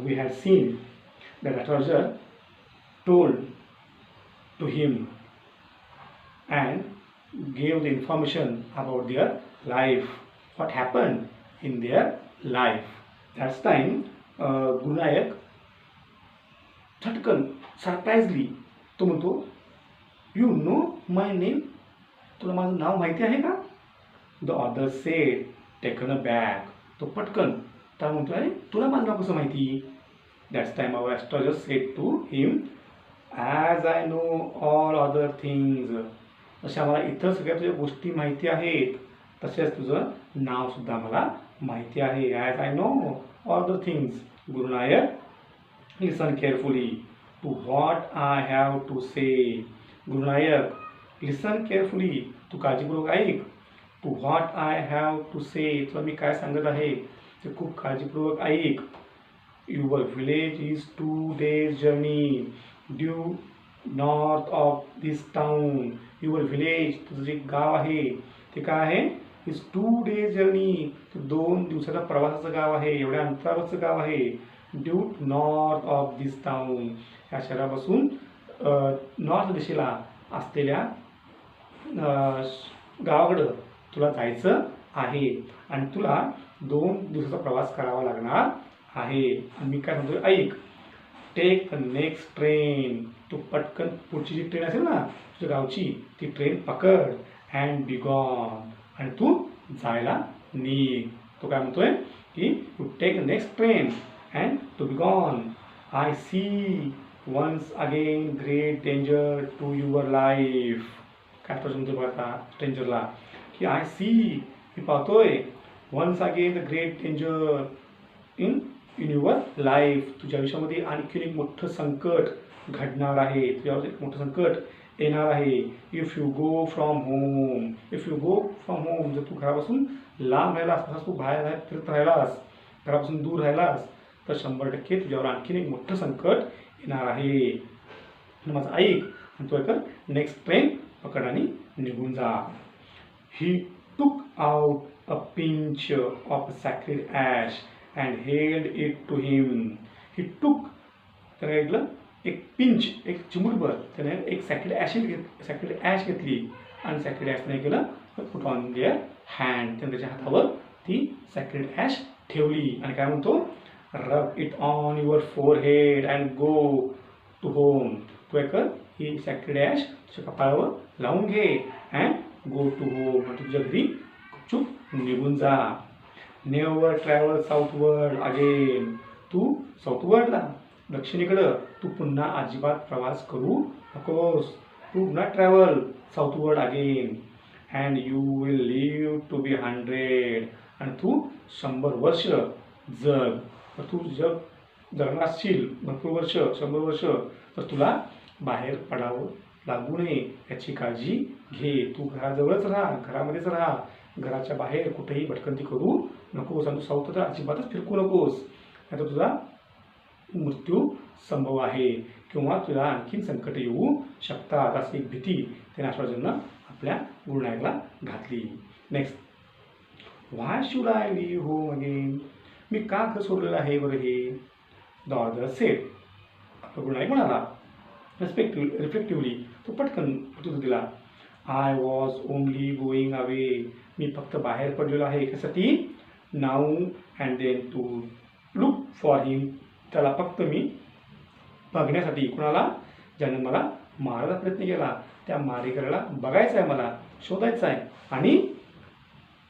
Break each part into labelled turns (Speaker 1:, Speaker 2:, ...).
Speaker 1: we had seen that the astrologer told to him and gave the information about their life, what happened in their life. That's time Guru Nayak थटकन सरप्राइजली तो म्हणतो, you know my name, तुला माझं नाव माहिती आहे का? The other sed taken a bag, तो पटकन त्याला म्हणतो, अरे तुला माझं नाव कसं माहिती? That's time our astrologer said to him, as I know all other things, जशा मला इतर सगळ्या तुझ्या गोष्टी माहिती आहेत तसेच तुझं नावसुद्धा मला माहिती आहे. As I know all other things. Guru Nayak, listen carefully to what I have to say. Guru Nayak, listen carefully, तू काळजीपूर्वक ऐक. to what I have to say, तुला मी काय सांगत आहे ते खूप काळजीपूर्वक ऐक. Your village is 2 days journey due north of this town. Your village, तुझं जे गाव आहे ते काय आहे? is 2 days journey, ते 2 दिवसाचा प्रवासाचं गाव आहे, एवढ्या अंतरावरचं गाव आहे. Due north of this town, ह्या शहरापासून नॉर्थ दिशेला असलेल्या गावाकडं तुला जायचं आहे आणि तुला 2 दिवसाचा प्रवास करावा लागणार आहे. आणि मी काय म्हणतो, ऐक. टेक द नेक्स्ट ट्रेन, तू पटकन पुढची जी ट्रेन असेल ना तुझ्या गावची ती ट्रेन पकड. अँड बी गॉन, आणि तू जायला निघ. तो काय म्हणतोय की you take the next train and to be gone. I see once again great danger to your life. काय प्रश्न म्हणतो बघा स्ट्रेंजरला की आय सी, मी पाहतोय, once again the great danger in your life, तुझ्या आयुष्यामध्ये आणखीन एक मोठं संकट घडणार आहे, तुझ्यावर एक मोठं संकट येणार आहे. If you go from home, if you go from home, जर तू घरापासून लांब राहिलास, तसाच तू बाहेर फिरत राहिलास, घरापासून दूर राहिलास तर 100% तुझ्यावर आणखीन एक मोठं संकट येणार आहे. माझं ऐक आणि तो कर, नेक्स्ट ट्रेन पकड आणि निघून जा. He took out a pinch of sacred ash and held it to him. He took, त्याने ऐकलं, एक पिंच, एक चिमुटभर त्याने एक सॅक्रेड ॲश घेतली आणि सॅक्रेड ॲश नाही केलं, पुट ऑन देअर हँड, त्याने त्याच्या हातावर ती सॅक्रेड ॲश ठेवली आणि काय म्हणतो, rub it on your forehead and go to home. तो कर, ही सॅक्रेड ॲश तुझ्या कपाळावर लावून घे अँड गो टू होम, तुझ्या घरी गुपचूप निघून जा. नेवर ट्रॅव्हल साऊथवर्ड अगेन, तू साऊथवर्डला दक्षिणेकडं तू पुन्हा अजिबात प्रवास करू नकोस. To not travel southward again and you will live to be 100, आणि तू 100 वर्ष जग. तर तू जगणार असशील भरपूर वर्ष, 100 वर्ष, तर तुला बाहेर पडावं लागू नये याची काळजी घे. तू घराजवळच राहा, घरामध्येच राहा, घराच्या बाहेर कुठेही भटकंती करू नकोस आणि तू साऊथ तर अजिबातच फिरकू नकोस, नाही तर तुझा मृत्यू संभव आहे किंवा तुला आणखीन संकट येऊ शकतात, अशी एक भीती त्याने ॲस्ट्रोलॉजरनं आपल्या गुरुनायकला घातली. Next, why should I leave home again, मी का घर सोडलेलं आहे बरं हे? द अदर सेड, आपला गुरुनायक म्हणाला रिफ्लेक्टिव्हली, तो पटकन उत्तर दिला, I was only going away, मी फक्त बाहेर पडलेलो आहे. कशासाठी? Now and then to look for him, त्याला फक्त मी बघण्यासाठी. कुणाला? ज्याने मला मारायचा प्रयत्न केला, त्या मारेकऱ्याला बघायचं आहे, मला शोधायचं आहे, आणि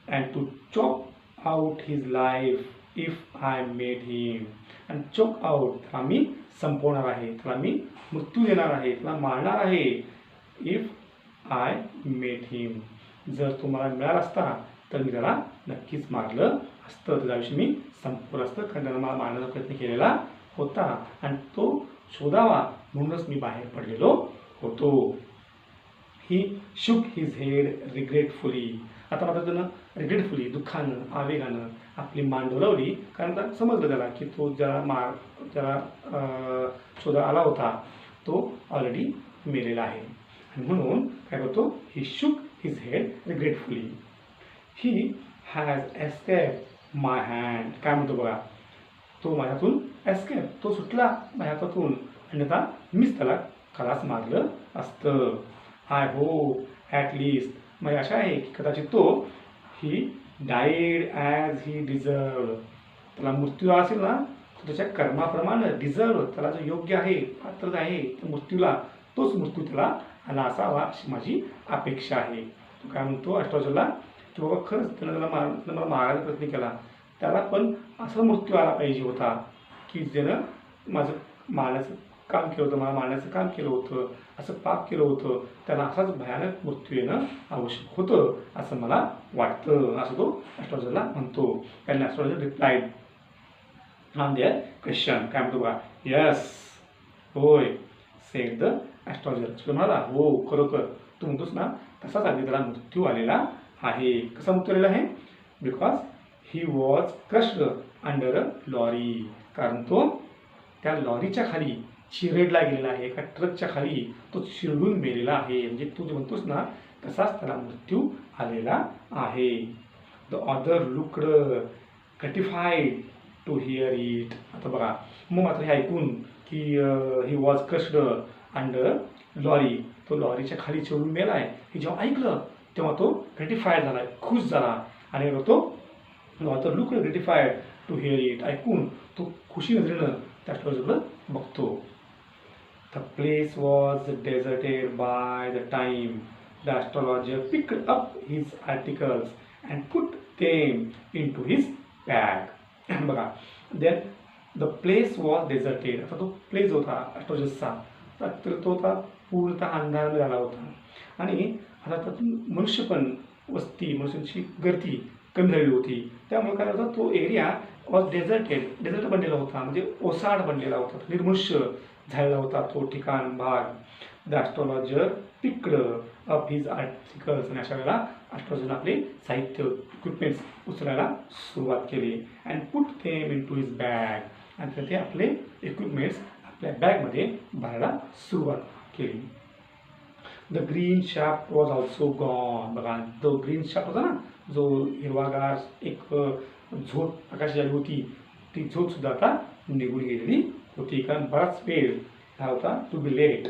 Speaker 1: and to choke out his life if I met him, आणि चोक आउट, त्याला मी संपवणार आहे, त्याला मी मृत्यू देणार आहे, त्याला मारणार आहे. इफ आय मेट हिम, जर तो मला मिळाला असता तर मी त्याला नक्कीच मारलं असतं, त्याच्या आयुष्य मी संपवलं असतं, कारण त्यानं मला मारण्याचा प्रयत्न केलेला होता आणि तो शोधावा म्हणूनच मी बाहेर पडलेलो होतो. ही शुक हिज हेड रिग्रेटफुली, आता मात्र त्यानं रिग्रेटफुली, दुःखानं, आवेगानं आपली मान डोलावली, कारण आता समजलं त्याला की तो ज्याला शोधा आला होता तो ऑलरेडी मेलेला आहे. आणि म्हणून काय करतो, he shook his head regretfully. He has escape my hand, काय म्हणतो बघा, तो माझ्यातून एस्केप, तो सुटला माझ्या हातातून, अन्यथा मीच त्याला खलास मारलं असतं. आय होप ॲट लिस्ट, माझी आशा आहे की कदाचित तो ही डाईड ॲज ही डिझर्व, त्याला मृत्यू असेल ना तो त्याच्या कर्माप्रमाणे डिझर्व, त्याला जो योग्य आहे पात्र आहे त्या मृत्यूला, तोच मृत्यू त्याला आला असावा अशी माझी अपेक्षा आहे. तो काय म्हणतो ॲस्ट्रोलॉजरला की बाबा खरंच त्याला मला मारायचा प्रयत्न केला, त्याला पण असा मृत्यू आला पाहिजे होता की ज्यानं माझं मारण्याचं काम केलं होतं, मला मारण्याचं काम केलं होतं, असं पाप केलं होतं, त्याला असाच भयानक मृत्यू येणं आवश्यक होतं असं मला वाटतं, असं तो ॲस्ट्रोलॉजरला म्हणतो. कारण astrologer replied on their question. काय म्हणतो बघा, यस, होय, सेड द ॲस्ट्रोलॉजर. तो म्हणाला हो खरोखर तू म्हणतोस ना तसाच अगदी त्याला मृत्यू आलेला आहे. कसा मृत्यू आलेला आहे? Because he was crushed under a lorry, कारण तो त्या लॉरीच्या खाली चिरडला गेलेला आहे, एका ट्रकच्या खाली तो चिरडून मेलेला आहे. म्हणजे तू जे म्हणतोस ना तसाच त्याला मृत्यू आलेला आहे. The other looked gratified to hear it. आता बघा मग मात्र हे ऐकून की he was crushed under lorry, तो लॉरीच्या खाली चिरडून मेला आहे, हे जेव्हा ऐकलं तेव्हा तो ग्रॅटिफाईड झाला, खुश झाला. आणि तो other looked gratified to hear it, ऐकून तो खुशी नजरेनं त्या ॲस्ट्रोलॉजरकडं बघतो. The place was deserted by the time the astrologer picked up his articles and put them into his bag. बघा, then the place was deserted. आता तो प्लेस होता ॲस्ट्रोलॉजरचा तर तो होता पूर्णतः अंधार झाला होता आणि आता त्यातून मनुष्य पण वस्ती, मनुष्यांची गर्दी कमी झालेली होती. त्यामुळे काय होता तो एरिया वॉज डेझर्टेड, डेझर्ट बनलेला होता, म्हणजे ओसाड बनलेला होता, निर्मनुष्य झालेला होता तो ठिकाण भाग. The astrologer picked up his articles, आणि अशा वेळेला ॲस्ट्रोलॉजरने आपले साहित्य इक्विपमेंट्स उचलायला सुरुवात केली. And put them into his bag, आणि ते आपले इक्विपमेंट्स आपल्या बॅगमध्ये भरायला सुरुवात केली. The green shaft was also gone. बघा जो ग्रीन शाफ्ट होता ना, जो हिरवागार एक झोत प्रकाश आली होती, ती झोतसुद्धा आता निघून गेलेली होती, कारण बराच वेळ हा होता to be late.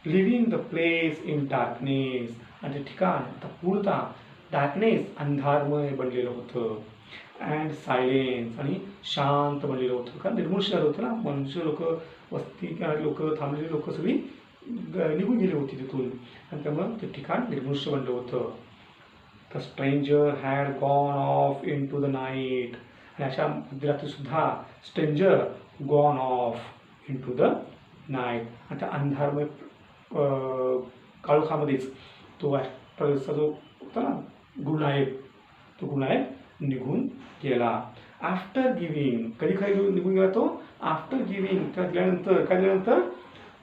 Speaker 1: Leaving the place in darkness, आणि ते ठिकाण आता पूर्णतः डार्कनेस अंधारमय बनलेलं होतं. अँड सायलेन्स, आणि शांत बनलेलं होतं, कारण निर्मनुष्य झालं होतं ना, मनुष्य लोक वस्ती करणारी लोक, थांबलेली लोक सगळी निघून गेली होती तिथून, आणि त्यामुळं ते ठिकाण निर्मनुष्य बनलं होतं. The stranger had gone off into the night, आणि अशा मध्यरात्रीसुद्धा stranger gone off into the night, आणि त्या अंधारमय काळोखामध्येच तो ॲस्ट्रोलॉजरचा जो होता ना गुरुनायक, तो गुरुनायक निघून गेला. आफ्टर गिविंग, कधी निघून गेला तो? आफ्टर गिविंग, त्या दिल्यानंतर, काय दिल्यानंतर?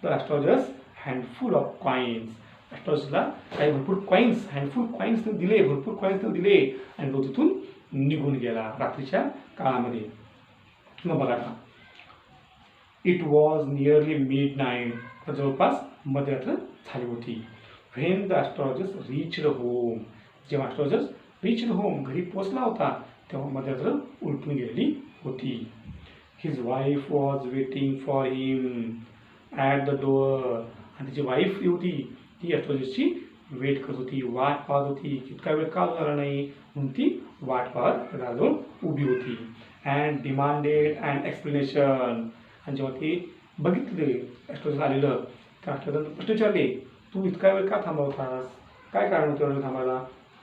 Speaker 1: द ॲस्ट्रोलॉजर्स हँडफुल ऑफ कॉईन्स, ॲस्ट्रोलॉजरला काही भरपूर कॉईन्स, हँडफुल कॉईन्स दिले, भरपूर कॉईन्स दिले, आणि तो तिथून निघून गेला रात्रीच्या काळामध्ये. मग बघा आता it was nearly mid night, जवळपास मध्यरात्र झाली होती. व्हेन द ॲस्ट्रोलॉजर्स रीच्ड होम, जेव्हा ॲस्ट्रोलॉजर्स रीच्ड होम, घरी पोचला होता तेव्हा मध्यरात्र उलटून गेलेली होती. His wife was waiting for him at the door, आणि त्याची वाईफ होती ती ॲस्ट्रोलॉजरची वेट करत होती, वाट पाहत होती, इतका वेळ का झाला नाही म्हणून ती वाट पाहत त्याजवळ उभी होती. अँड डिमांडेड अँड एक्सप्लेनेशन, आणि जेव्हा ते बघितले ॲस्ट्रोलॉजर आलेलं त्या ॲस्ट्रोलॉजरने प्रश्न विचारले, तू इतका वेळ का थांबला होतास, काय कारण होतं वेळ थांबायला,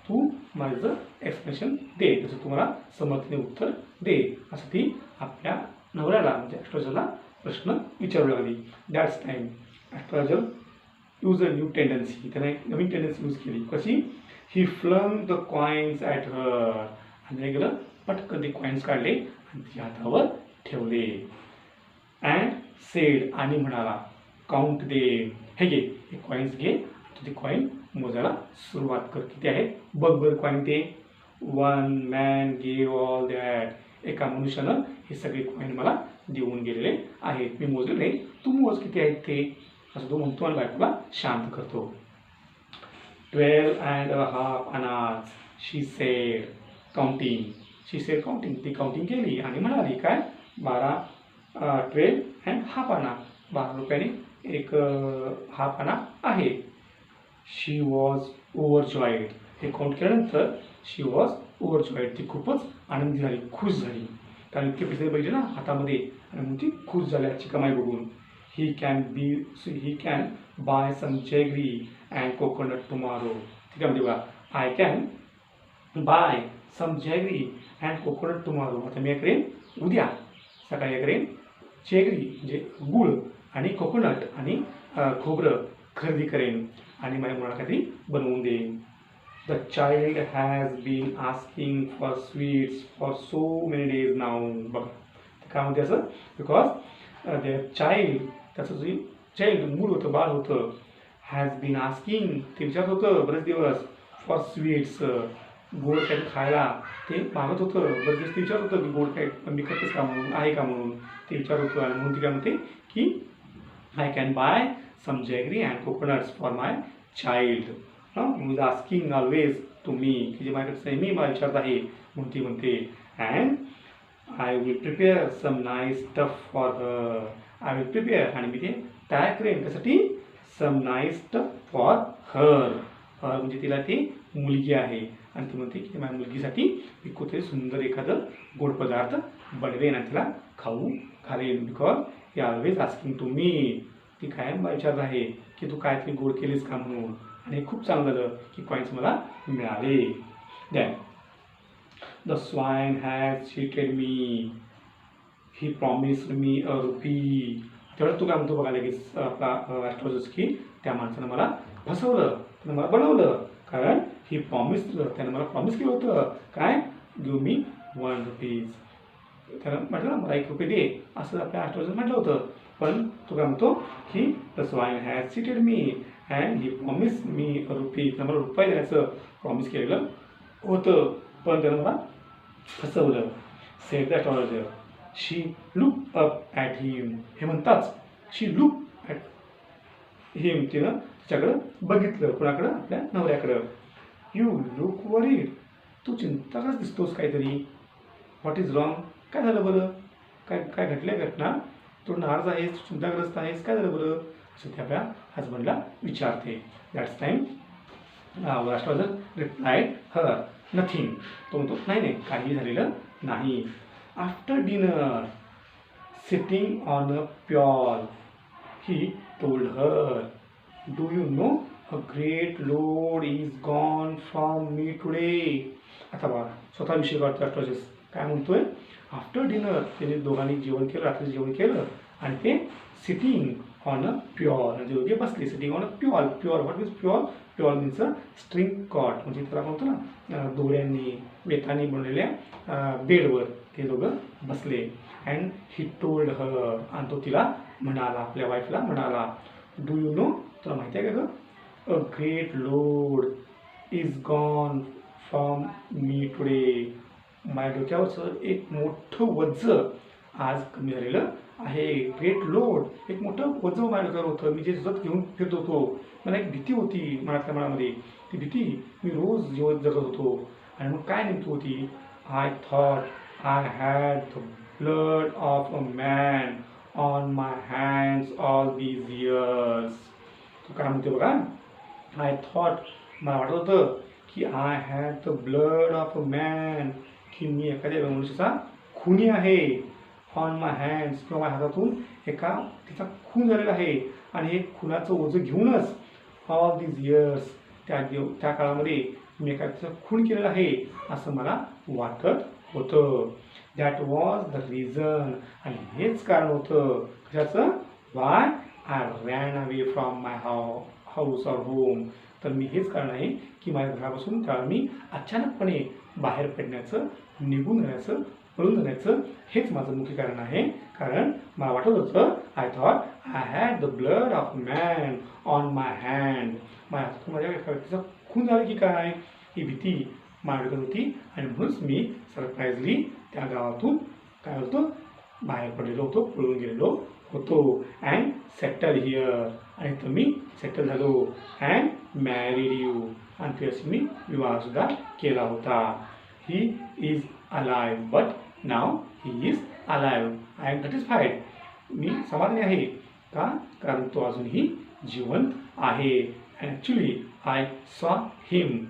Speaker 1: तू माझं एक्सप्लेनेशन दे, तसं तुम्हाला समर्थने उत्तर दे, असं ती आपल्या नवऱ्याला म्हणजे ॲस्ट्रोलॉजरला प्रश्न विचारू लागली. That's time astrologer use a new tendency, त्याने एक नवीन टेंडन्सी यूज केली. कशी? He flung the coins at her, आणि हे गेलं पटकन ते कॉईन्स काढले आणि तिच्या हातावर ठेवले. अँड सेड, आणि म्हणाला, काउंट दे, हे घे, हे कॉईन्स घे, तू ते कॉईन मोजायला सुरुवात कर, किती आहेत बघ बरं कॉईन ते. One man gave all that, एका मनुष्यानं हे सगळे कॉईन मला देऊन गेलेले आहेत, मी मोजले नाही, तू मोज किती आहेत ते, असं तो म्हणतो आणि बायकोला शांत करतो. 12.5 आनाज, शी सेड काउंटिंग, ती काउंटिंग केली आणि म्हणाली काय, 12 12 अँड हा पाना, 12 रुपयाने एक हा पाना आहे. शी वॉज ओव्हरजॉईड. हे काउंट केल्यानंतर शी वॉज ओव्हरजॉईड. ती खूपच आनंदी झाली, खुश झाली. कारण इतके पैसे पाहिजे ना हातामध्ये, आणि म्हणून ती खुश झाली आजची कमाई बघून. He can buy some jaggery and coconut tomorrow. ठीक आहे, म्हणजे बघा, I can buy some jaggery and coconut tomorrow. आता मी करेन उद्या सकाळी करेन जॅगरी म्हणजे गुळ आणि कोकोनट आणि खोबरं खरेदी करेन आणि माझ्या मुलाला काहीतरी बनवून देईन. The child has been asking for sweets for so many days now. बघा काय म्हणते असं, बिकॉज त्याचं जे चाइल्ड मूल होतं, बाळ होतं, हॅज बीन आस्किंग ते विचारत होतं बरेच दिवस, फॉर स्वीट्स गोड काही खायला ते मागत होतं. बरेच दिवस ते विचारत होतं की गोड काय मी खातेच का म्हणून, आहे का म्हणून ते विचारत होतं. आणि म्हणून ती काय म्हणते की I can buy some jaggery and coconuts for my child. Is asking always to me, की जे माझ्याकडे नेहमी मला विचारत आहे म्हणून ती म्हणते. And I will prepare some nice stuff for her. I will prepare आणि मी ते तयार करेन त्यासाठी some nice stuff for her. Her म्हणजे तिला ती मुलगी आहे आणि ती म्हणते की माझ्या मुलगीसाठी मी कुठे सुंदर एखादं गोड पदार्थ बनवेन आणि तिला खाऊ घालेन. Because he always asking to me. ती कायम मला विचारत आहे की तू काय तरी गोड केलीस का म्हणून. आणि हे खूप चांगलं झालं की कॉईन्स मला मिळाले. Than the swine has cheated me. He promised me a RuPay. तेवढं तू काय म्हणतो बघायला की आपला ॲस्ट्रोलॉजिस्ट की त्या माणसानं मला फसवलं, त्यानं मला बनवलं. कारण ही प्रॉमिस्ड, त्यानं मला प्रॉमिस केलं होतं काय, गिव्ह मी 1 रुपीज. त्यानं म्हटलं ना मला 1 रुपये दे, असं आपल्या ॲस्ट्रोलॉजिस्ट म्हटलं होतं. पण तो काय म्हणतो की the swine has cheated me and he promise me a RuPay. त्यानं मला रुपये देण्याचं प्रॉमिस केलेलं होतं, पण त्यानं मला फसवलं. Said the astrologer. She look up at him. हे म्हणताच शी लुक ॲट हिम, तिनं तिच्याकडं बघितलं. कोणाकडं, आपल्या नवऱ्याकडं. You look worried. तू चिंताच दिसतोस काहीतरी. What is wrong. काय झालं बरं, काय काय घडल्या घटना, तू नाराज आहेस, चिंताग्रस्त आहेस, काय झालं बरं, असं ते आपल्या हजबंडला विचारते. That's time astrologer replied her nothing. तो म्हणतो नाही नाही काही झालेलं नाही. After dinner sitting on a pyol he told her, do you know a great load is gone from me today. आता बघा स्वतःविषयी करतो ॲस्ट्रोलॉजिस्ट काय म्हणतोय. आफ्टर डिनर त्याने दोघांनी जेवण केलं, रात्री जेवण केलं आणि ते सिटिंग ऑन अ प्युअर म्हणजे दोघे बसले. Sitting on a pure. Pure what means pure. Pure means string cot म्हणजे त्याला म्हणतो ना दोऱ्यांनी वेतांनी बनवलेल्या बेडवर ते दोघं बसले. अँड ही टोल्ड हर आणि तो तिला म्हणाला, आपल्या वाईफला म्हणाला, डू यू नो, तुला माहिती आहे का गं, अ great load is gone from me today. माझ्या डोक्यावरचं एक मोठं वज्ज आज कमी झालेलं आहे. ग्रेट लोड, एक मोठं वज्ज माझ्या डोक्यावर होतं. मी जे सतत घेऊन फिरत होतो, मला एक भीती होती मनातल्या मनामध्ये. ती भीती मी रोज जीवन जगत होतो. आणि मग काय नेमकी होती. I thought I had the blood of a man on my hands all these years. तो काय म्हणते बघा, आय थॉट मला वाटत होतं की I had the blood of a man, की मी एखाद्या मनुष्याचा खुनी आहे. ऑन माय हँड्स किंवा माझ्या हातातून एका तिचा खून झालेला आहे. आणि हे खुनाचं ओझं घेऊनच ऑल दीज इयर्स त्या काळामध्ये मी एखाद्याचं खून केलेलं आहे असं मला वाटत होतं. That was the reason. आणि हेच कारण होतं कशाचं, Y I ran away from my house or home. तर मी हेच कारण आहे की माझ्या घरापासून त्यावेळेला मी अचानकपणे बाहेर पडण्याचं, निघून जाण्याचं, पळून जाण्याचं हेच माझं मुख्य कारण आहे. कारण मला वाटत होतं I thought I had the blood of man on my hand. माझ्या एका व्यक्तीचा खून झाला की काय ही भीती माझ्याकडे होती. आणि म्हणूनच मी सरप्राईजली त्या गावातून काय होतं बाहेर पडलेलो होतो, पळून गेलेलो होतो. अँड सेटल हिअर, आणि तर मी सेटल झालो. अँड मॅरीड यू, आणि त्याशी मी विवाहसुद्धा केला होता. He is alive but now he is alive. I am satisfied. मी समाधानी आहे. का? कारण तो अजूनही जिवंत आहे. And actually I saw him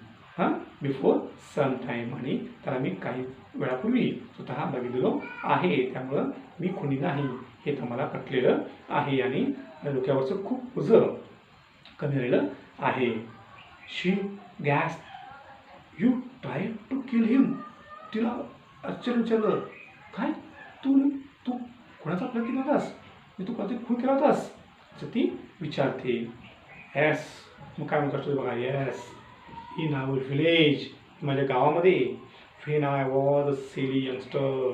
Speaker 1: before some time, आणि त्याला मी काही वेळापूर्वी स्वतः बघितलेलो आहे. त्यामुळं मी खुनी नाही हे तर मला पटलेलं आहे आणि डोक्यावरचं खूप ओझं कमी झालेलं आहे. She guess, you try to kill him. तिला आश्चर्य विचारलं, काय तू तू कोणाचा प्रयत्न केला होतास? तू कोणाचा खून केला होतास असं ती विचारते. येस, मग काय म्हणतो बघा. येस, इन आवर विलेज, माझ्या गावामध्ये, when I was a silly youngster,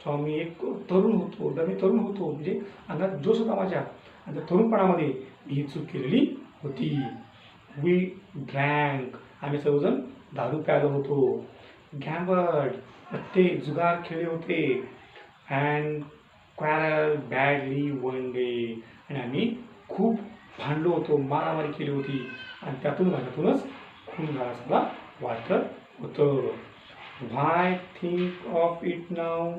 Speaker 1: जेव्हा मी एक तरुण होतो, मी तरुण होतो म्हणजे अंगात जोश होता माझ्या, आणि त्या तरुणपणामध्ये मी ही चूक केलेली होती. वी ड्रँक, आम्ही सर्वजण दारू प्यायलो होतो. गॅम्बल्ड, ते जुगार खेळले होते. अँड क्वॅरल बॅडली वन डे, आणि आम्ही खूप भांडलो होतो, मारामारी केली होती, आणि त्यातून माझ्यातूनच खून झाला मला वाटत होतं. व्हाय थिंक ऑफ इट नाव.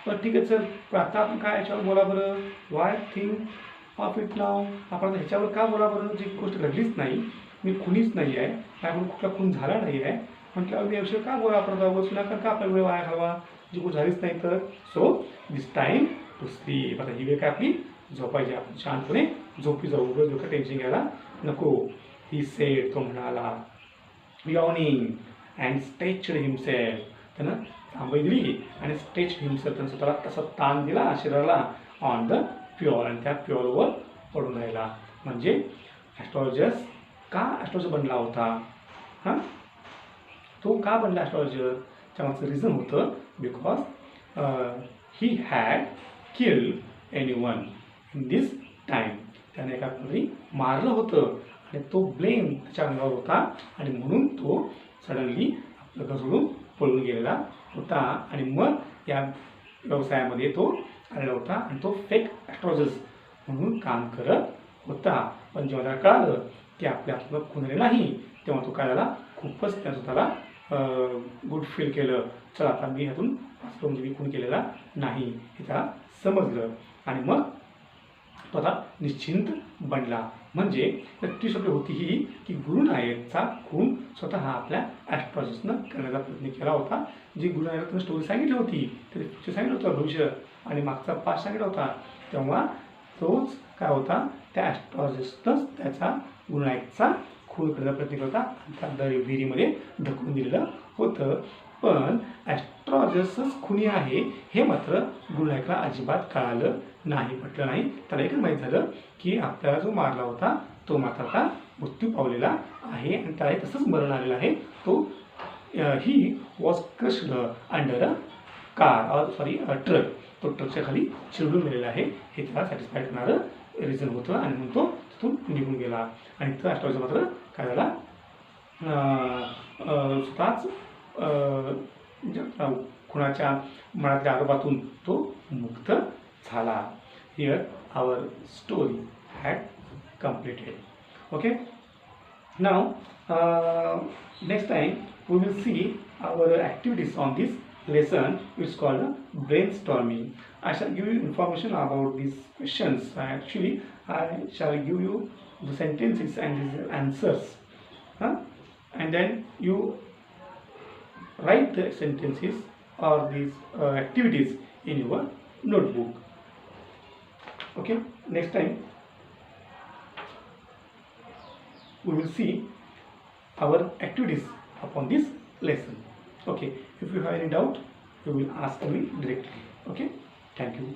Speaker 1: पण ठीक आहे सर, पण आता आपण काय याच्यावर बोला बरं. व्हाय थिंक ऑफ इट नाव, आपण ह्याच्यावर का बोला बरं. जी गोष्ट घडलीच नाही, मी खुनीच नाही आहे, त्यामुळे कुठला खून झाला नाही आहे म्हटल्यावर मी याविषयी का बोला परत विनाकारण का आपला वेळ वाया घालवा, जी गोष्ट झालीच नाही तर. So this time to sleep. आता ही वेळ काय आपली झोपायची, आपण शांतपणे झोपी जाऊ, उगाच डोकं टेन्शन घ्यायला नको. ही सेड, तो म्हणाला. यॉर्निंग अँड स्ट्रेच्ड हिमसेल्फ, त्यानं थांबई दिली आणि स्ट्रेच हिमसेल्फ, त्यानं स्वतःला तसा ताण दिला शरीराला ऑन द फ्युअल, आणि त्या फ्युअलवर पडून राहिला. म्हणजे ॲस्ट्रॉलॉजर्स का ॲस्ट्रॉलॉजर बनला होता. तो का बनला ॲस्ट्रॉलॉजर, त्यामागचं रिझन होतं because he had killed anyone in this time. त्याने एका कोणी मारलं होतं आणि तो ब्लेम त्याच्या अंगावर होता, आणि म्हणून तो सडनली आपलं घर सोडून पळून गेलेला होता. आणि मग या व्यवसायामध्ये तो आलेला होता, आणि तो फेक ॲस्ट्रॉलॉजर्स म्हणून काम करत होता. पण जेव्हा त्याला कळालं की आपल्या हातून खून झाले नाही, तेव्हा तो काय झाला, खूपच त्या स्वतःला गुड फील केलं. चला, आता मी ह्यातून वाचलो, मी खून केलेला नाही हे त्याला समजलं, आणि मग तो आता निश्चिंत बनला. म्हणजे ती शब्द होती ही की गुरुनायकचा खून स्वतः आपल्या ॲस्ट्रॉलॉजर्सनं करण्याचा प्रयत्न केला होता. जी गुरुनायकनं स्टोरी सांगितली होती, त्याने फ्युचर सांगितलं होतं, भविष्य आणि मागचा पास्ट सांगितला होता, तेव्हा तोच काय होता, त्या ॲस्ट्रॉलॉजर्सनंच त्याचा गुरुनायकचा खून करण्याचा प्रयत्न केला होता, आणि त्या विहिरीमध्ये ढकलून दिलेलं होतं. पण ॲस्ट्रॉलॉजर्सच खुनी आहे हे मात्र गुरुनायकला अजिबात कळालं नाही, पटलं नाही. त्याला एकच माहीत झालं की आपल्याला जो मारला होता तो मात्र आता मृत्यू पावलेला आहे, आणि त्याला तसंच मरण आलेलं आहे. तो ही was crushed under a car or sorry truck. तो ट्रकच्या खाली चिरडून गेलेला आहे, हे त्याला सॅटिस्फाय करणारं रिझन होतं, आणि म्हणून तो तिथून निघून गेला. आणि तो ॲस्ट्रॉलॉजर मात्र काय झाला, स्वतःच खुनाच्या मनातल्या आरोपातून तो मुक्त झाला. Here our story had completed. Okay, now next time we will see our activities on this lesson, which is called brainstorming. I shall give you information about these questions. Actually I shall give you the sentences and the answers, and then you write the sentences or these activities in your notebook. Okay, next time we will see our activities upon this lesson. Okay, if you have any doubt you will ask me directly. Okay, thank you.